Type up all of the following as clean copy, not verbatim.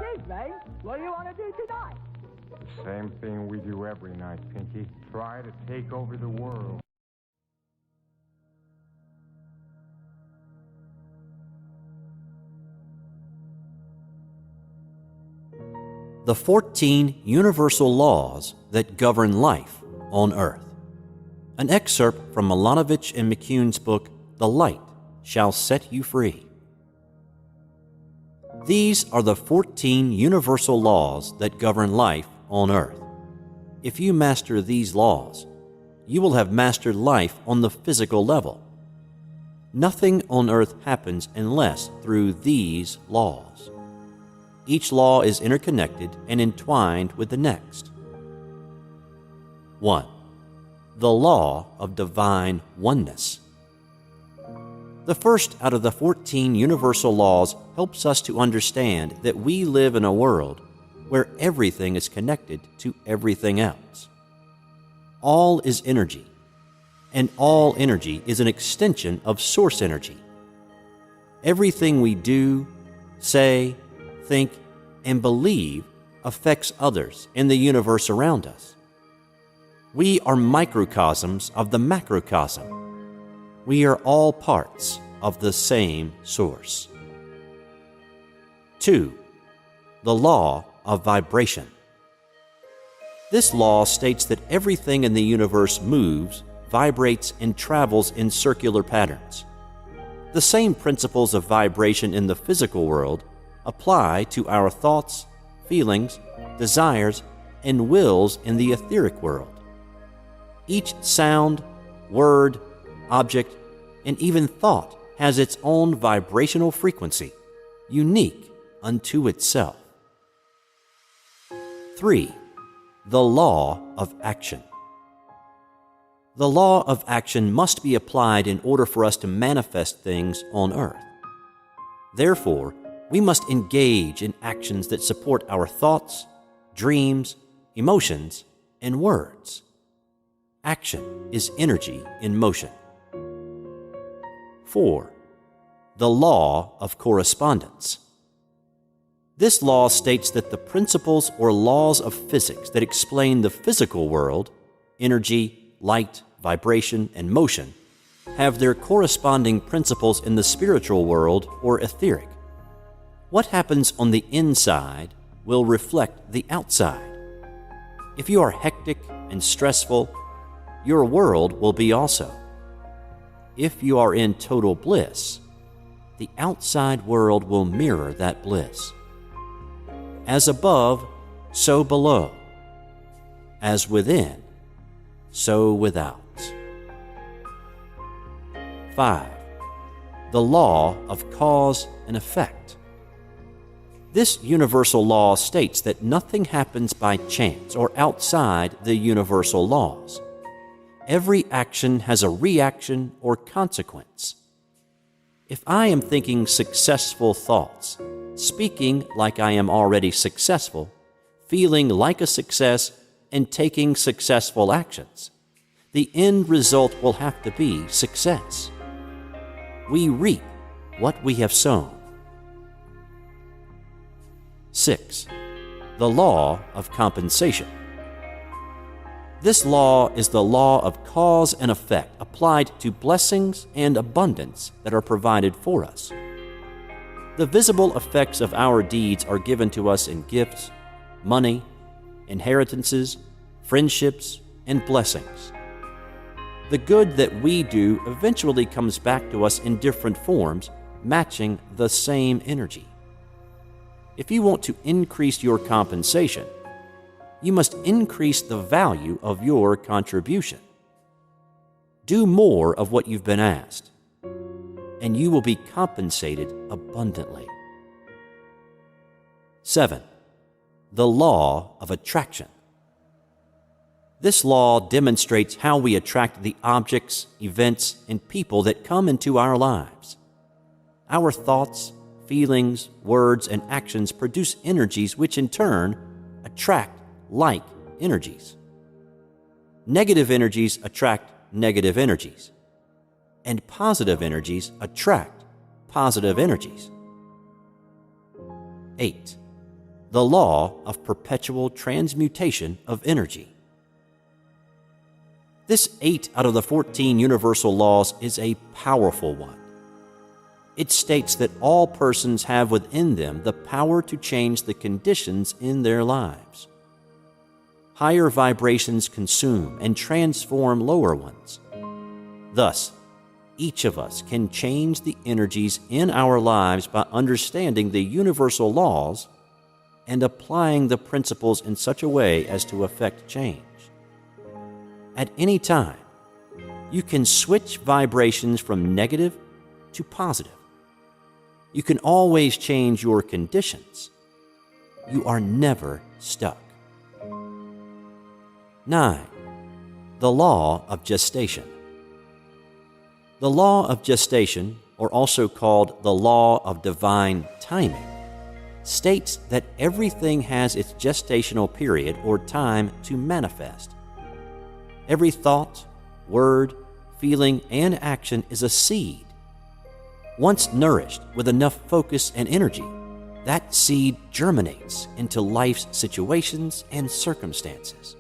Excuse me, what do you want to do tonight? Same thing we do every night, Pinky. Try to take over the world. The 14 universal laws that govern life on Earth. An excerpt from Milanovich and McCune's book, The Light Shall Set You Free. These are the 14 universal laws that govern life on Earth. If you master these laws, you will have mastered life on the physical level. Nothing on Earth happens unless through these laws. Each law is interconnected and entwined with the next. 1. The law of divine oneness. The first out of the 14 universal laws helps us to understand that we live in a world where everything is connected to everything else. All is energy, and all energy is an extension of source energy. Everything we do, say, think, and believe affects others in the universe around us. We are microcosms of the macrocosm. We are all parts of the same source. 2. The law of vibration. This law states that everything in the universe moves, vibrates, and travels in circular patterns. The same principles of vibration in the physical world apply to our thoughts, feelings, desires, and wills in the etheric world. Each sound, word, object, and even thought has its own vibrational frequency, unique unto itself. 3. The law of action. The law of action must be applied in order for us to manifest things on Earth. Therefore, we must engage in actions that support our thoughts, dreams, emotions, and words. Action is energy in motion. 4. The law of correspondence. This law states that the principles or laws of physics that explain the physical world, energy, light, vibration, and motion, have their corresponding principles in the spiritual world or etheric. What happens on the inside will reflect the outside. If you are hectic and stressful, your world will be also. If you are in total bliss, the outside world will mirror that bliss. As above, so below. As within, so without. 5. The law of cause and effect. This universal law states that nothing happens by chance or outside the universal laws. Every action has a reaction or consequence. If I am thinking successful thoughts, speaking like I am already successful, feeling like a success, and taking successful actions, the end result will have to be success. We reap what we have sown. 6. The law of compensation. This law is the law of cause and effect applied to blessings and abundance that are provided for us. The visible effects of our deeds are given to us in gifts, money, inheritances, friendships, and blessings. The good that we do eventually comes back to us in different forms, matching the same energy. If you want to increase your compensation, you must increase the value of your contribution. Do more of what you've been asked, and you will be compensated abundantly. 7. The law of attraction. This law demonstrates how we attract the objects, events, and people that come into our lives. Our thoughts, feelings, words, and actions produce energies which in turn attract like energies. Negative energies attract negative energies, and positive energies attract positive energies. 8. the law of perpetual transmutation of energy. This 8 out of the 14 universal laws is a powerful one. It states that all persons have within them the power to change the conditions in their lives. Higher vibrations consume and transform lower ones. Thus, each of us can change the energies in our lives by understanding the universal laws and applying the principles in such a way as to effect change. At any time, you can switch vibrations from negative to positive. You can always change your conditions. You are never stuck. 9. The law of gestation. The law of gestation, or also called the law of divine timing, states that everything has its gestational period or time to manifest. Every thought, word, feeling, and action is a seed. Once nourished with enough focus and energy, that seed germinates into life's situations and circumstances.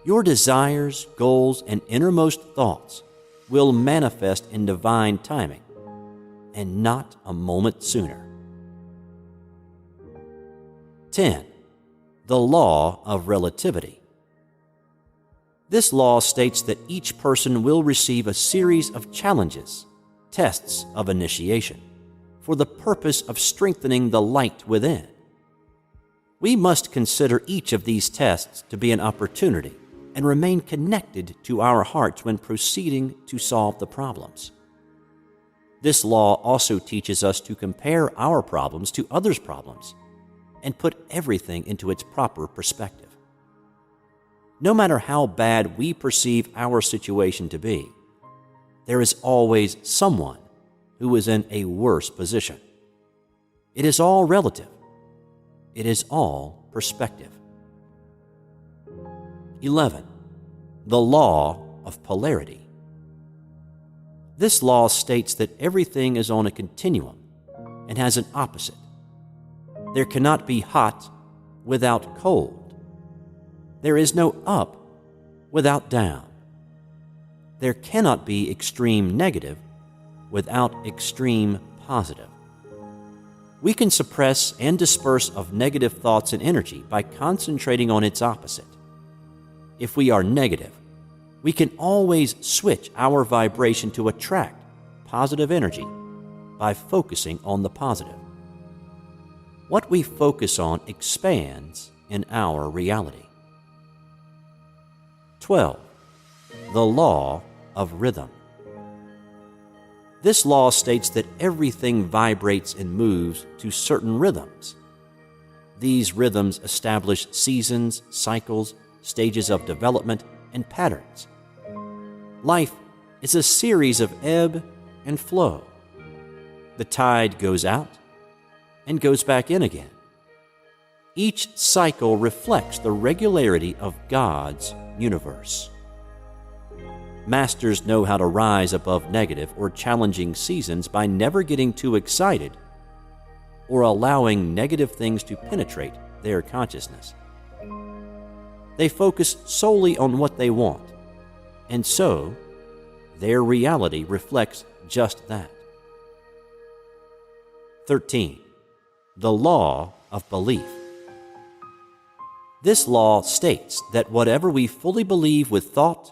Your desires, goals, and innermost thoughts will manifest in divine timing, and not a moment sooner. 10. The law of relativity. This law states that each person will receive a series of challenges, tests of initiation, for the purpose of strengthening the light within. We must consider each of these tests to be an opportunity and remain connected to our hearts when proceeding to solve the problems. This law also teaches us to compare our problems to others' problems and put everything into its proper perspective. No matter how bad we perceive our situation to be, there is always someone who is in a worse position. It is all relative. It is all perspective. 11. The law of polarity. This law states that everything is on a continuum and has an opposite. There cannot be hot without cold. There is no up without down. There cannot be extreme negative without extreme positive. We can suppress and disperse of negative thoughts and energy by concentrating on its opposite. If we are negative, we can always switch our vibration to attract positive energy by focusing on the positive. What we focus on expands in our reality. 12. The law of rhythm. This law states that everything vibrates and moves to certain rhythms. These rhythms establish seasons, cycles, stages of development, and patterns. Life is a series of ebb and flow. The tide goes out and goes back in again. Each cycle reflects the regularity of God's universe. Masters know how to rise above negative or challenging seasons by never getting too excited or allowing negative things to penetrate their consciousness. They focus solely on what they want, and so their reality reflects just that. 13. The law of belief. This law states that whatever we fully believe with thought,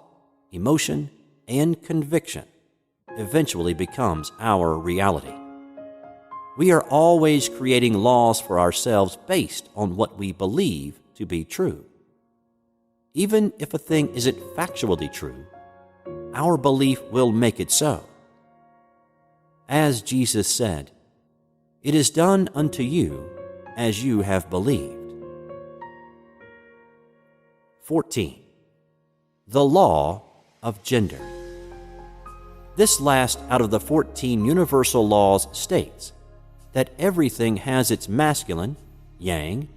emotion, and conviction eventually becomes our reality. We are always creating laws for ourselves based on what we believe to be true. Even if a thing isn't factually true, our belief will make it so. As Jesus said, "It is done unto you as you have believed." 14. The law of gender. This last out of the 14 universal laws states that everything has its masculine, yang,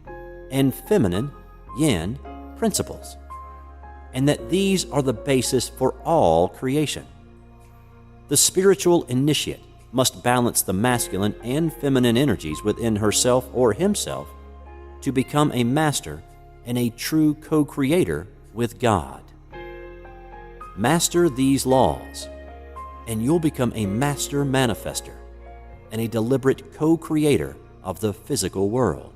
and feminine, yin, principles, and that these are the basis for all creation. The spiritual initiate must balance the masculine and feminine energies within herself or himself to become a master and a true co-creator with God. Master these laws, and you'll become a master manifester and a deliberate co-creator of the physical world.